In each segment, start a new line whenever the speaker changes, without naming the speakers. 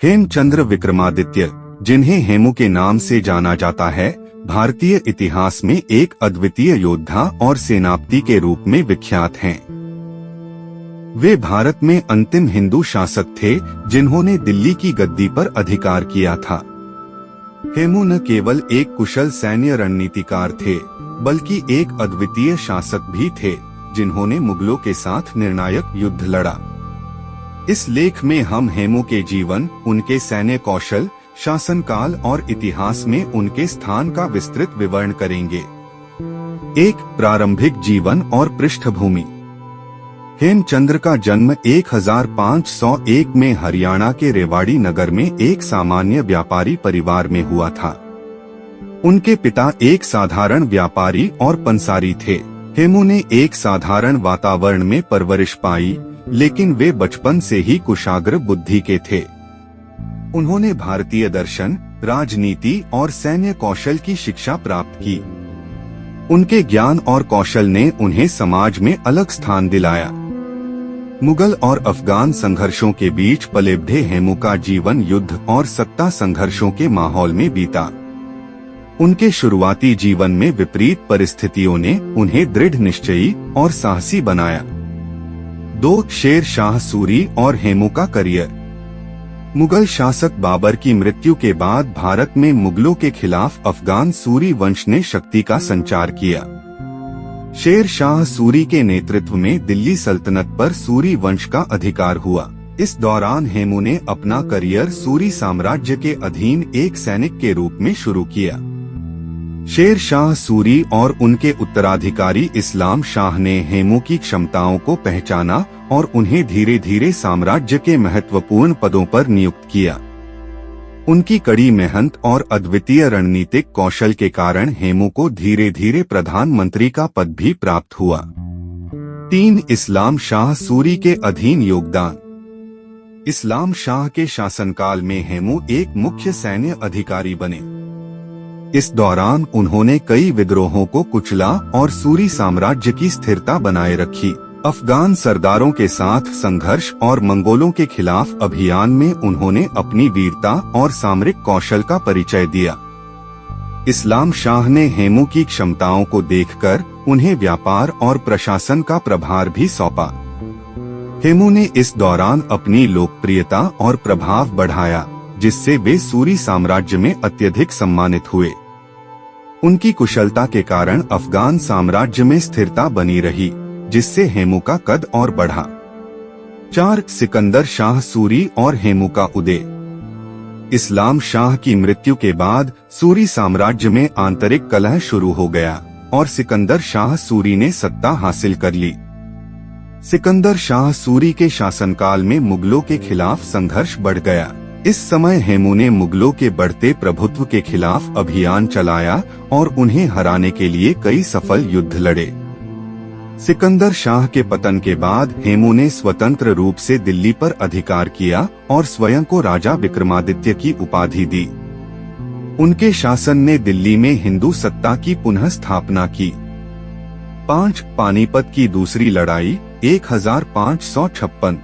हेमचंद्र विक्रमादित्य, जिन्हें हेमू के नाम से जाना जाता है, भारतीय इतिहास में एक अद्वितीय योद्धा और सेनापति के रूप में विख्यात हैं। वे भारत में अंतिम हिंदू शासक थे जिन्होंने दिल्ली की गद्दी पर अधिकार किया था। हेमू न केवल एक कुशल सैन्य रणनीतिकार थे, बल्कि एक अद्वितीय शासक भी थे जिन्होंने मुगलों के साथ निर्णायक युद्ध लड़ा। इस लेख में हम हेमू के जीवन, उनके सैन्य कौशल, शासनकाल और इतिहास में उनके स्थान का विस्तृत विवरण करेंगे। एक प्रारंभिक जीवन और पृष्ठभूमि। हेमचंद्र का जन्म 1501 में हरियाणा के रेवाड़ी नगर में एक सामान्य व्यापारी परिवार में हुआ था। उनके पिता एक साधारण व्यापारी और पंसारी थे। हेमू ने एक साधारण वातावरण में परवरिश पाई, लेकिन वे बचपन से ही कुशाग्र बुद्धि के थे। उन्होंने भारतीय दर्शन, राजनीति और सैन्य कौशल की शिक्षा प्राप्त की। उनके ज्ञान और कौशल ने उन्हें समाज में अलग स्थान दिलाया। मुगल और अफगान संघर्षों के बीच पले बढ़े हेमू का जीवन युद्ध और सत्ता संघर्षों के माहौल में बीता। उनके शुरुआती जीवन में विपरीत परिस्थितियों ने उन्हें दृढ़ निश्चयी और साहसी बनाया। 2 शेर शाह सूरी और हेमू का करियर। मुगल शासक बाबर की मृत्यु के बाद भारत में मुगलों के खिलाफ अफगान सूरी वंश ने शक्ति का संचार किया। शेर शाह सूरी के नेतृत्व में दिल्ली सल्तनत पर सूरी वंश का अधिकार हुआ। इस दौरान हेमू ने अपना करियर सूरी साम्राज्य के अधीन एक सैनिक के रूप में शुरू किया। शेर शाह सूरी और उनके उत्तराधिकारी इस्लाम शाह ने हेमू की क्षमताओं को पहचाना और उन्हें धीरे धीरे साम्राज्य के महत्वपूर्ण पदों पर नियुक्त किया। उनकी कड़ी मेहनत और अद्वितीय रणनीतिक कौशल के कारण हेमू को धीरे धीरे प्रधानमंत्री का पद भी प्राप्त हुआ। 3 इस्लाम शाह सूरी के अधीन योगदान। इस्लाम शाह के शासनकाल में हेमू एक मुख्य सैन्य अधिकारी बने। इस दौरान उन्होंने कई विद्रोहों को कुचला और सूरी साम्राज्य की स्थिरता बनाए रखी। अफगान सरदारों के साथ संघर्ष और मंगोलों के खिलाफ अभियान में उन्होंने अपनी वीरता और सामरिक कौशल का परिचय दिया। इस्लाम शाह ने हेमू की क्षमताओं को देखकर उन्हें व्यापार और प्रशासन का प्रभार भी सौंपा। हेमू ने इस दौरान अपनी लोकप्रियता और प्रभाव बढ़ाया, जिससे वे सूरी साम्राज्य में अत्यधिक सम्मानित हुए। उनकी कुशलता के कारण अफगान साम्राज्य में स्थिरता बनी रही, जिससे हेमू का कद और बढ़ा। 4 सिकंदर शाह सूरी और हेमू का उदय। इस्लाम शाह की मृत्यु के बाद सूरी साम्राज्य में आंतरिक कलह शुरू हो गया और सिकंदर शाह सूरी ने सत्ता हासिल कर ली। सिकंदर शाह सूरी के शासनकाल में मुगलों के खिलाफ संघर्ष बढ़ गया। इस समय हेमू ने मुगलों के बढ़ते प्रभुत्व के खिलाफ अभियान चलाया और उन्हें हराने के लिए कई सफल युद्ध लड़े। सिकंदर शाह के पतन के बाद हेमू ने स्वतंत्र रूप से दिल्ली पर अधिकार किया और स्वयं को राजा विक्रमादित्य की उपाधि दी। उनके शासन ने दिल्ली में हिंदू सत्ता की पुनः स्थापना की। 5 पानीपत की दूसरी लड़ाई 1556।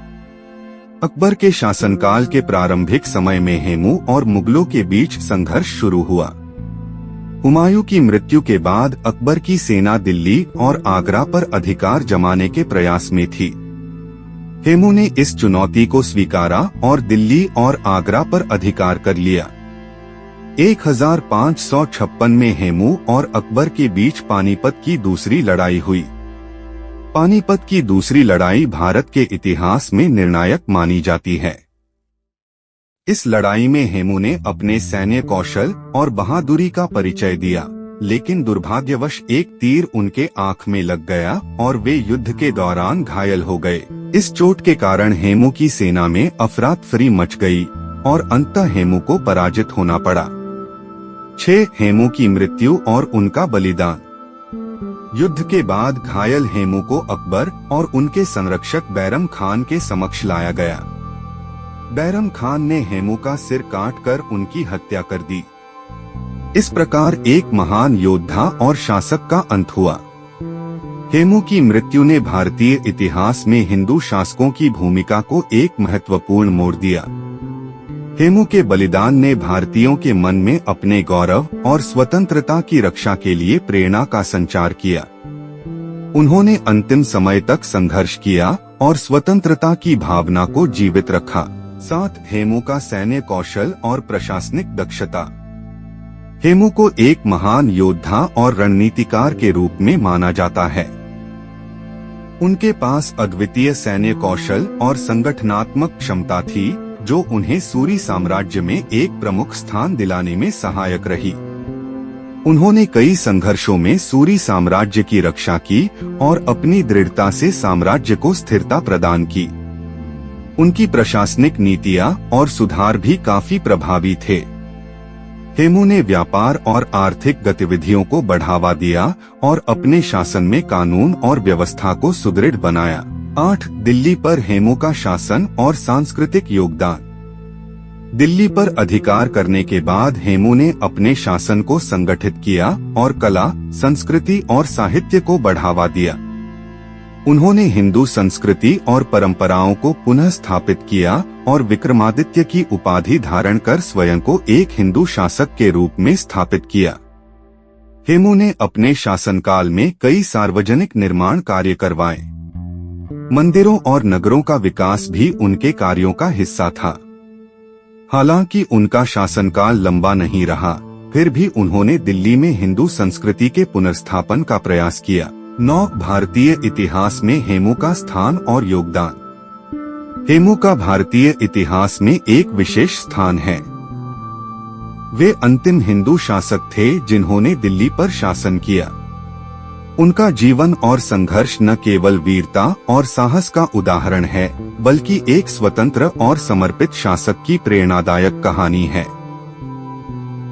अकबर के शासनकाल के प्रारंभिक समय में हेमू और मुगलों के बीच संघर्ष शुरू हुआ। हुमायूं की मृत्यु के बाद अकबर की सेना दिल्ली और आगरा पर अधिकार जमाने के प्रयास में थी। हेमू ने इस चुनौती को स्वीकारा और दिल्ली और आगरा पर अधिकार कर लिया। 1556 में हेमू और अकबर के बीच पानीपत की दूसरी लड़ाई हुई। पानीपत की दूसरी लड़ाई भारत के इतिहास में निर्णायक मानी जाती है। इस लड़ाई में हेमू ने अपने सैन्य कौशल और बहादुरी का परिचय दिया, लेकिन दुर्भाग्यवश एक तीर उनके आंख में लग गया और वे युद्ध के दौरान घायल हो गए। इस चोट के कारण हेमू की सेना में अफरा-तफरी मच गई और अंततः हेमू को पराजित होना पड़ा। 6 हेमू की मृत्यु और उनका बलिदान। युद्ध के बाद घायल हेमू को अकबर और उनके संरक्षक बैरम खान के समक्ष लाया गया। बैरम खान ने हेमू का सिर काटकर उनकी हत्या कर दी। इस प्रकार एक महान योद्धा और शासक का अंत हुआ। हेमू की मृत्यु ने भारतीय इतिहास में हिंदू शासकों की भूमिका को एक महत्वपूर्ण मोड़ दिया। हेमू के बलिदान ने भारतीयों के मन में अपने गौरव और स्वतंत्रता की रक्षा के लिए प्रेरणा का संचार किया। उन्होंने अंतिम समय तक संघर्ष किया और स्वतंत्रता की भावना को जीवित रखा। 7 हेमू का सैन्य कौशल और प्रशासनिक दक्षता। हेमू को एक महान योद्धा और रणनीतिकार के रूप में माना जाता है। उनके पास अद्वितीय सैन्य कौशल और संगठनात्मक क्षमता थी, जो उन्हें सूरी साम्राज्य में एक प्रमुख स्थान दिलाने में सहायक रही। उन्होंने कई संघर्षों में सूरी साम्राज्य की रक्षा की और अपनी दृढ़ता से साम्राज्य को स्थिरता प्रदान की। उनकी प्रशासनिक नीतियां और सुधार भी काफी प्रभावी थे। हेमू ने व्यापार और आर्थिक गतिविधियों को बढ़ावा दिया और अपने शासन में कानून और व्यवस्था को सुदृढ़ बनाया। 8 दिल्ली पर हेमू का शासन और सांस्कृतिक योगदान। दिल्ली पर अधिकार करने के बाद हेमू ने अपने शासन को संगठित किया और कला, संस्कृति और साहित्य को बढ़ावा दिया। उन्होंने हिंदू संस्कृति और परंपराओं को पुनः स्थापित किया और विक्रमादित्य की उपाधि धारण कर स्वयं को एक हिंदू शासक के रूप में स्थापित किया। हेमू ने अपने शासनकाल में कई सार्वजनिक निर्माण कार्य करवाए। मंदिरों और नगरों का विकास भी उनके कार्यों का हिस्सा था। हालांकि उनका शासनकाल लंबा नहीं रहा, फिर भी उन्होंने दिल्ली में हिंदू संस्कृति के पुनर्स्थापन का प्रयास किया। 9 भारतीय इतिहास में हेमू का स्थान और योगदान। हेमू का भारतीय इतिहास में एक विशेष स्थान है। वे अंतिम हिंदू शासक थे जिन्होंने दिल्ली पर शासन किया। उनका जीवन और संघर्ष न केवल वीरता और साहस का उदाहरण है, बल्कि एक स्वतंत्र और समर्पित शासक की प्रेरणादायक कहानी है।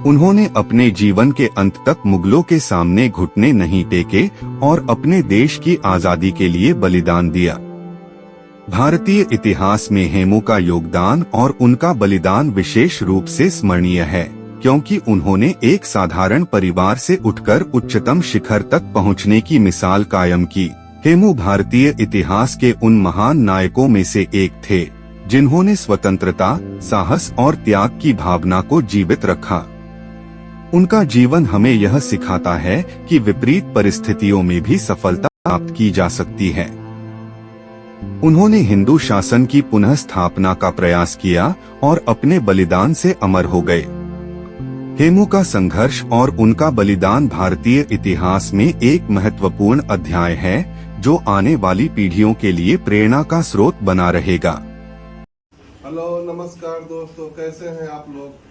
उन्होंने अपने जीवन के अंत तक मुगलों के सामने घुटने नहीं टेके और अपने देश की आजादी के लिए बलिदान दिया। भारतीय इतिहास में हेमू का योगदान और उनका बलिदान विशेष रूप से स्मरणीय है, क्योंकि उन्होंने एक साधारण परिवार से उठकर उच्चतम शिखर तक पहुंचने की मिसाल कायम की। हेमू भारतीय इतिहास के उन महान नायकों में से एक थे, जिन्होंने स्वतंत्रता, साहस और त्याग की भावना को जीवित रखा। उनका जीवन हमें यह सिखाता है कि विपरीत परिस्थितियों में भी सफलता प्राप्त की जा सकती है। उन्होंने हिंदू शासन की पुनः स्थापना का प्रयास किया और अपने बलिदान से अमर हो गए। हेमू का संघर्ष और उनका बलिदान भारतीय इतिहास में एक महत्वपूर्ण अध्याय है, जो आने वाली पीढ़ियों के लिए प्रेरणा का स्रोत बना रहेगा।
हेलो, नमस्कार दोस्तों, कैसे हैं आप लोग।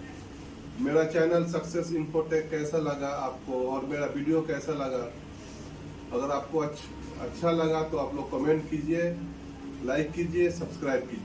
मेरा चैनल सक्सेस इन्फोटेक कैसा लगा आपको और मेरा वीडियो कैसा लगा। अगर आपको अच्छा लगा तो आप लोग कमेंट कीजिए, लाइक कीजिए, सब्सक्राइब कीजिए।